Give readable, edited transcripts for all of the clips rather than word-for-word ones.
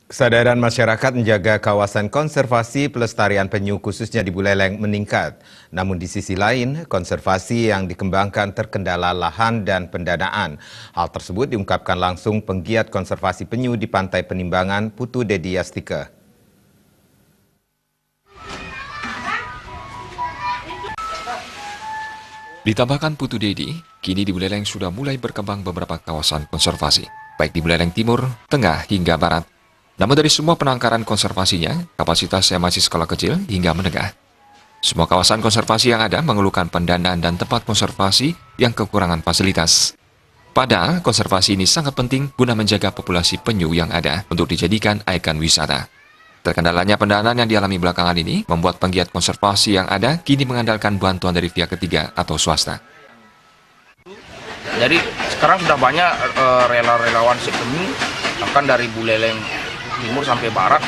Kesadaran masyarakat menjaga kawasan konservasi pelestarian penyu khususnya di Buleleng meningkat. Namun di sisi lain, konservasi yang dikembangkan terkendala lahan dan pendanaan. Hal tersebut diungkapkan langsung penggiat konservasi penyu di Pantai Penimbangan, Putu Dedi Yastika. Ditambahkan Putu Dedi, kini di Buleleng sudah mulai berkembang beberapa kawasan konservasi, baik di Buleleng Timur, Tengah, hingga Barat. Namun dari semua penangkaran konservasinya, kapasitasnya masih skala kecil hingga menengah. Semua kawasan konservasi yang ada mengeluhkan pendanaan dan tempat konservasi yang kekurangan fasilitas. Padahal konservasi ini sangat penting guna menjaga populasi penyu yang ada untuk dijadikan ikon wisata. Terkendalanya pendanaan yang dialami belakangan ini membuat penggiat konservasi yang ada kini mengandalkan bantuan dari pihak ketiga atau swasta. Jadi sekarang sudah banyak relawan penyu bahkan dari Buleleng Timur sampai Barat.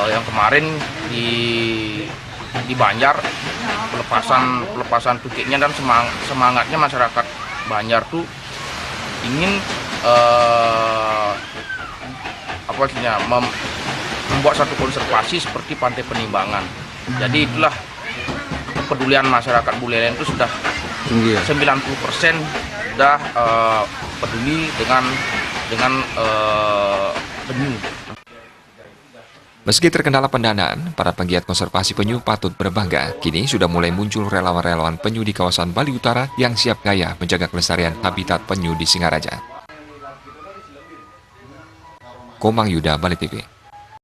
Yang kemarin di Banjar pelepasan tukiknya, dan semangatnya masyarakat Banjar tuh ingin membuat satu konservasi seperti Pantai Penimbangan. Jadi itulah kepedulian masyarakat Buleleng itu sudah tinggi, 90% sudah peduli dengan penyu. Meski terkendala pendanaan, para penggiat konservasi penyu patut berbangga. Kini sudah mulai muncul relawan-relawan penyu di kawasan Bali Utara yang siap gaya menjaga kelestarian habitat penyu di Singaraja. Komang Yuda, Bali TV.